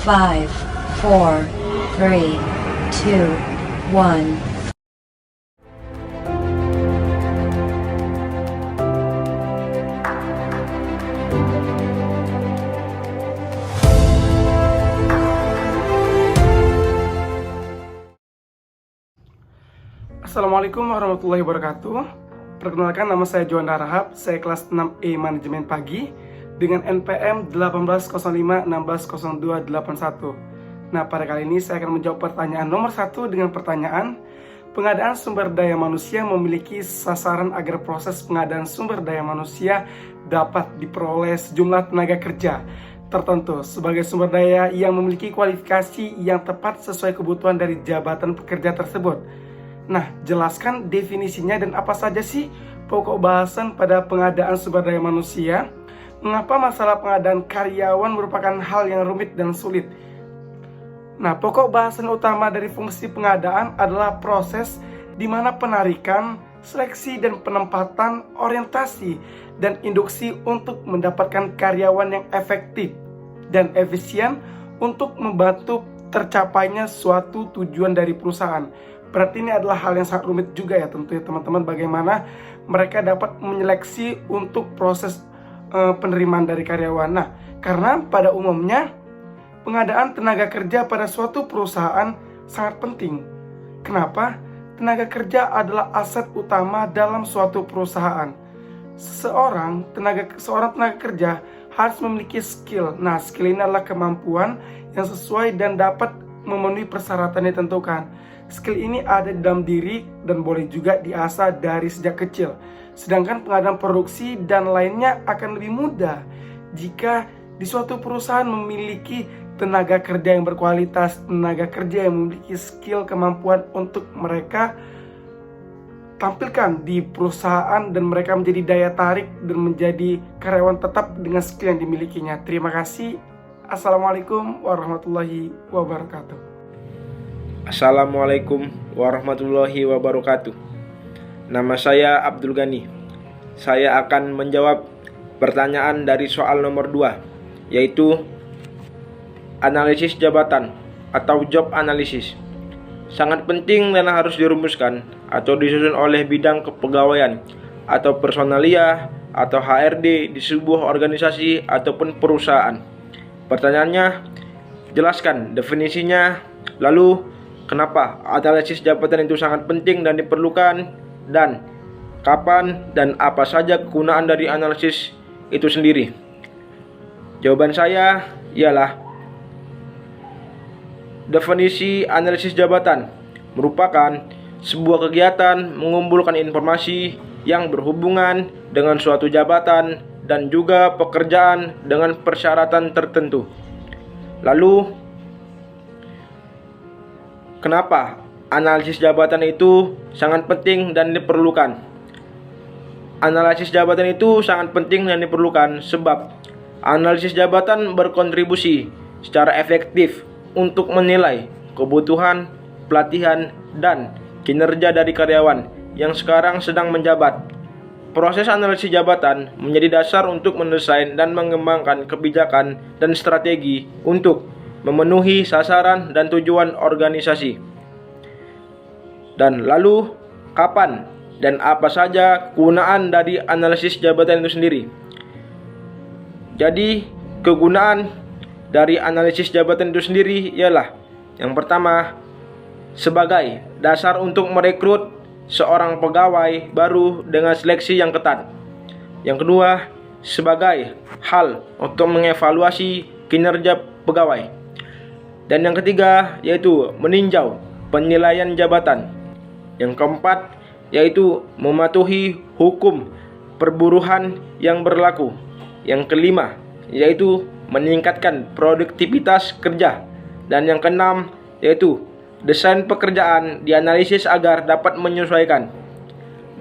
5, 4, 3, 2, 1. Assalamualaikum warahmatullahi wabarakatuh. Perkenalkan, nama saya Juanda Rahab. Saya kelas 6E Manajemen Pagi dengan NPM 1805160281. Nah, pada kali ini saya akan menjawab pertanyaan nomor 1 dengan pertanyaan: pengadaan sumber daya manusia memiliki sasaran agar proses pengadaan sumber daya manusia dapat diperoleh sejumlah tenaga kerja tertentu sebagai sumber daya yang memiliki kualifikasi yang tepat sesuai kebutuhan dari jabatan pekerja tersebut. Nah, jelaskan definisinya dan apa saja sih pokok bahasan pada pengadaan sumber daya manusia? Mengapa masalah pengadaan karyawan merupakan hal yang rumit dan sulit? Nah, pokok bahasan utama dari fungsi pengadaan adalah proses di mana penarikan, seleksi dan penempatan, orientasi dan induksi untuk mendapatkan karyawan yang efektif dan efisien untuk membantu tercapainya suatu tujuan dari perusahaan. Berarti ini adalah hal yang sangat rumit juga ya tentunya teman-teman, bagaimana mereka dapat menyeleksi untuk proses penerimaan dari karyawan. Nah, karena pada umumnya pengadaan tenaga kerja pada suatu perusahaan sangat penting. Kenapa? Tenaga kerja adalah aset utama dalam suatu perusahaan. Seorang tenaga kerja harus memiliki skill. Nah, skill ini adalah kemampuan yang sesuai dan dapat memenuhi persyaratan yang ditentukan. Skill ini ada di dalam diri dan boleh juga diasah dari sejak kecil. Sedangkan pengadaan produksi dan lainnya akan lebih mudah jika di suatu perusahaan memiliki tenaga kerja yang berkualitas, tenaga kerja yang memiliki skill, kemampuan untuk mereka tampilkan di perusahaan dan mereka menjadi daya tarik dan menjadi karyawan tetap dengan skill yang dimilikinya. Terima kasih. Assalamualaikum warahmatullahi wabarakatuh. Assalamualaikum warahmatullahi wabarakatuh. Nama saya Abdul Ghani. Saya akan menjawab pertanyaan dari soal nomor 2, yaitu analisis jabatan atau job analysis. Sangat penting dan harus dirumuskan atau disusun oleh bidang kepegawaian atau personalia atau HRD di sebuah organisasi ataupun perusahaan. Pertanyaannya, jelaskan definisinya, lalu kenapa analisis jabatan itu sangat penting dan diperlukan, dan kapan dan apa saja kegunaan dari analisis itu sendiri. Jawaban saya ialah definisi analisis jabatan merupakan sebuah kegiatan mengumpulkan informasi yang berhubungan dengan suatu jabatan dan juga pekerjaan dengan persyaratan tertentu. Lalu, kenapa analisis jabatan itu sangat penting dan diperlukan? Analisis jabatan itu sangat penting dan diperlukan sebab analisis jabatan berkontribusi secara efektif untuk menilai kebutuhan, pelatihan, dan kinerja dari karyawan yang sekarang sedang menjabat. Proses analisis jabatan menjadi dasar untuk mendesain dan mengembangkan kebijakan dan strategi untuk memenuhi sasaran dan tujuan organisasi. Dan lalu, kapan dan apa saja kegunaan dari analisis jabatan itu sendiri? Jadi, kegunaan dari analisis jabatan itu sendiri ialah: yang pertama, sebagai dasar untuk merekrut seorang pegawai baru dengan seleksi yang ketat. Yang kedua, sebagai hal untuk mengevaluasi kinerja pegawai. Dan yang ketiga, yaitu meninjau penilaian jabatan. Yang keempat, yaitu mematuhi hukum perburuhan yang berlaku. Yang kelima, yaitu meningkatkan produktivitas kerja. Dan yang keenam, yaitu desain pekerjaan dianalisis agar dapat menyesuaikan.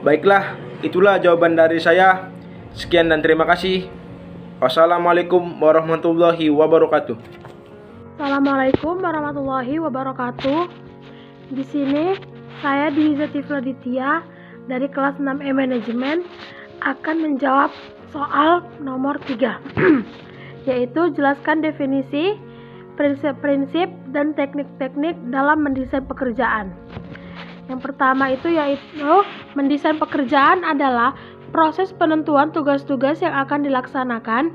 Baiklah, itulah jawaban dari saya. Sekian dan terima kasih. Wassalamualaikum warahmatullahi wabarakatuh. Assalamualaikum warahmatullahi wabarakatuh. Di sini saya Diza Tifla Ditya dari kelas 6E Manajemen akan menjawab soal nomor 3 yaitu jelaskan definisi prinsip-prinsip dan teknik-teknik dalam mendesain pekerjaan. Yang pertama yaitu mendesain pekerjaan adalah proses penentuan tugas-tugas yang akan dilaksanakan,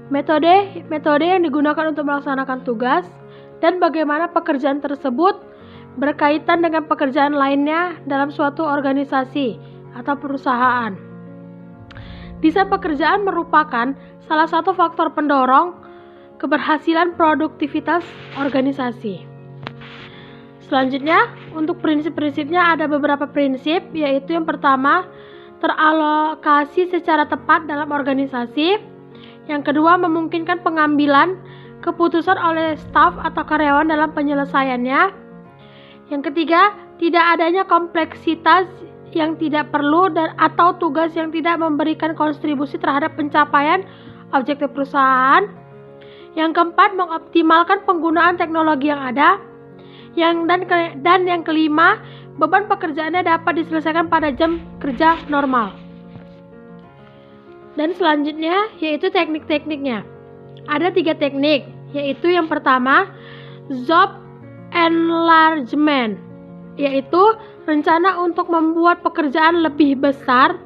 metode yang digunakan untuk melaksanakan tugas, dan bagaimana pekerjaan tersebut berkaitan dengan pekerjaan lainnya dalam suatu organisasi atau perusahaan. Desain pekerjaan merupakan salah satu faktor pendorong keberhasilan produktivitas organisasi. Selanjutnya, untuk prinsip-prinsipnya ada beberapa prinsip, yaitu yang pertama, teralokasi secara tepat dalam organisasi. Yang kedua, memungkinkan pengambilan keputusan oleh staf atau karyawan dalam penyelesaiannya. Yang ketiga, tidak adanya kompleksitas yang tidak perlu atau tugas yang tidak memberikan kontribusi terhadap pencapaian objektif perusahaan. Yang keempat, mengoptimalkan penggunaan teknologi yang ada. Dan yang kelima, beban pekerjaannya dapat diselesaikan pada jam kerja normal. Dan selanjutnya yaitu teknik-tekniknya. Ada 3 teknik, yaitu yang pertama, job enlargement, yaitu rencana untuk membuat pekerjaan lebih besar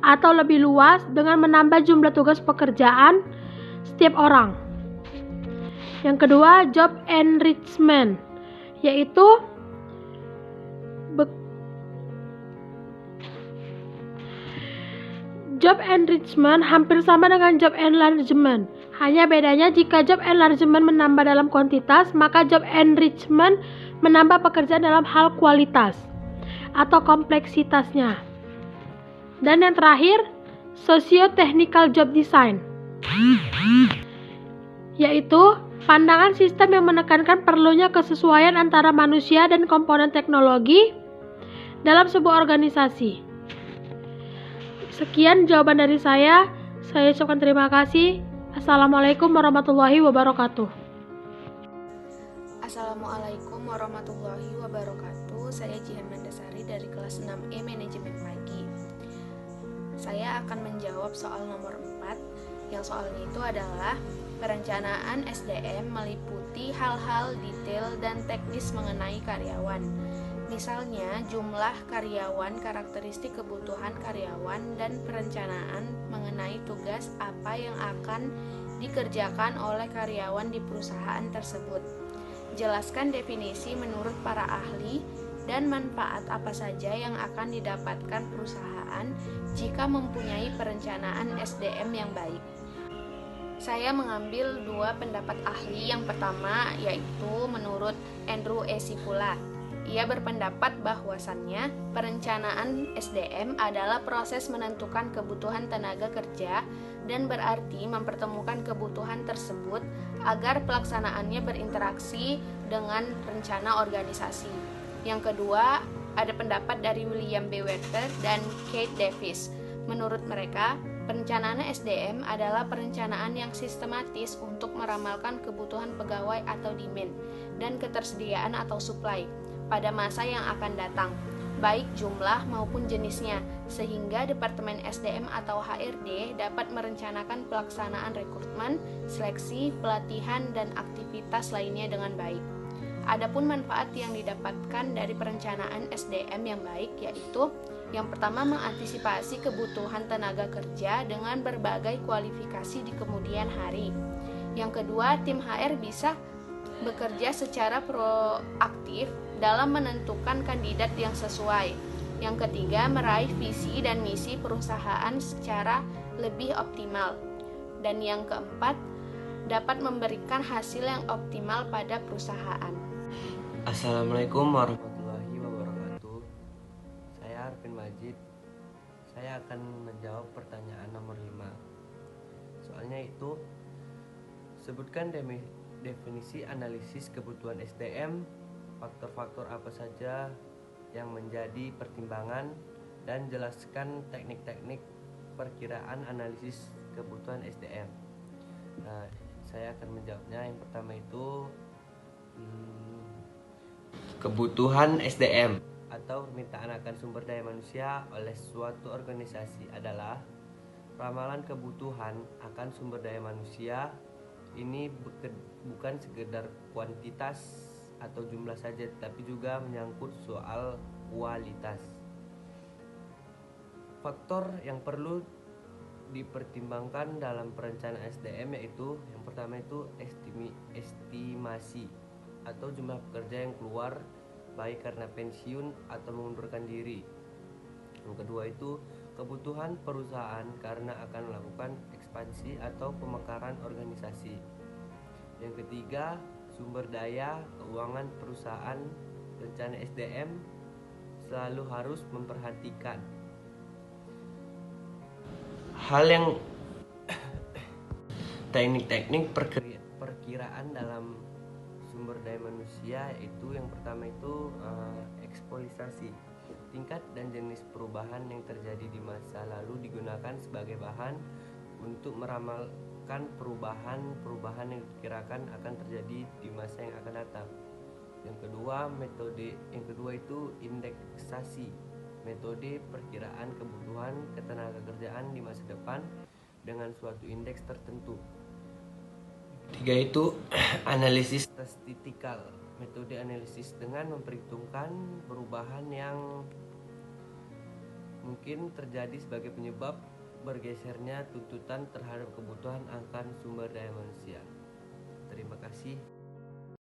atau lebih luas dengan menambah jumlah tugas pekerjaan setiap orang. Yang kedua, job enrichment, yaitu job enrichment hampir sama dengan job enlargement. Hanya bedanya jika job enlargement menambah dalam kuantitas, maka job enrichment menambah pekerjaan dalam hal kualitas atau kompleksitasnya. Dan yang terakhir, socio-technical job design, yaitu pandangan sistem yang menekankan perlunya kesesuaian antara manusia dan komponen teknologi dalam sebuah organisasi. Sekian jawaban dari saya. Saya ucapkan terima kasih. Assalamualaikum warahmatullahi wabarakatuh. Assalamualaikum warahmatullahi wabarakatuh. Saya Jihan Mandasari dari kelas 6E Manajemen Pagi. Saya akan menjawab soal nomor 4. Yang soalnya itu adalah perencanaan SDM meliputi hal-hal detail dan teknis mengenai karyawan. Misalnya jumlah karyawan, karakteristik kebutuhan karyawan, dan perencanaan mengenai tugas apa yang akan dikerjakan oleh karyawan di perusahaan tersebut. Jelaskan definisi menurut para ahli dan manfaat apa saja yang akan didapatkan perusahaan jika mempunyai perencanaan SDM yang baik. Saya mengambil 2 pendapat ahli. Yang pertama yaitu menurut Andrew E. Sipula. Ia berpendapat bahwasannya perencanaan SDM adalah proses menentukan kebutuhan tenaga kerja dan berarti mempertemukan kebutuhan tersebut agar pelaksanaannya berinteraksi dengan rencana organisasi. Yang kedua, ada pendapat dari William B. Werther dan Kate Davis. Menurut mereka, perencanaan SDM adalah perencanaan yang sistematis untuk meramalkan kebutuhan pegawai atau demand dan ketersediaan atau supply pada masa yang akan datang, baik jumlah maupun jenisnya, sehingga Departemen SDM atau HRD dapat merencanakan pelaksanaan rekrutmen, seleksi, pelatihan, dan aktivitas lainnya dengan baik. Adapun manfaat yang didapatkan dari perencanaan SDM yang baik yaitu yang pertama, mengantisipasi kebutuhan tenaga kerja dengan berbagai kualifikasi di kemudian hari. Yang kedua, tim HR bisa bekerja secara proaktif dalam menentukan kandidat yang sesuai. Yang ketiga, meraih visi dan misi perusahaan secara lebih optimal. Dan yang keempat, dapat memberikan hasil yang optimal pada perusahaan. Assalamualaikum warahmatullahi wabarakatuh. Saya Arvin Majid. Saya akan menjawab pertanyaan nomor 5. Soalnya itu, sebutkan definisi analisis kebutuhan SDM, faktor-faktor apa saja yang menjadi pertimbangan, dan jelaskan teknik-teknik perkiraan analisis kebutuhan SDM. Nah, saya akan menjawabnya. Yang pertama itu kebutuhan SDM atau permintaan akan sumber daya manusia oleh suatu organisasi adalah ramalan kebutuhan akan sumber daya manusia ini bukan sekedar kuantitas atau jumlah saja, tapi juga menyangkut soal kualitas. Faktor yang perlu dipertimbangkan dalam perencanaan SDM yaitu yang pertama itu estimasi atau jumlah pekerja yang keluar baik karena pensiun atau mengundurkan diri. Yang kedua itu kebutuhan perusahaan karena akan melakukan ekspansi atau pemekaran organisasi. Yang ketiga, sumber daya keuangan perusahaan. Rencana SDM selalu harus memperhatikan hal yang teknik-teknik perkiraan dalam sumber daya manusia, itu yang pertama itu eksploitasi. Tingkat dan jenis perubahan yang terjadi di masa lalu digunakan sebagai bahan untuk meramalkan perubahan yang diperkirakan akan terjadi di masa yang akan datang. Yang kedua itu indeksasi, metode perkiraan kebutuhan ketenaga kerjaan di masa depan dengan suatu indeks tertentu. Tiga itu analisis statistikal, metode analisis dengan memperhitungkan perubahan yang mungkin terjadi sebagai penyebab bergesernya tuntutan terhadap kebutuhan akan sumber daya manusia. Terima kasih.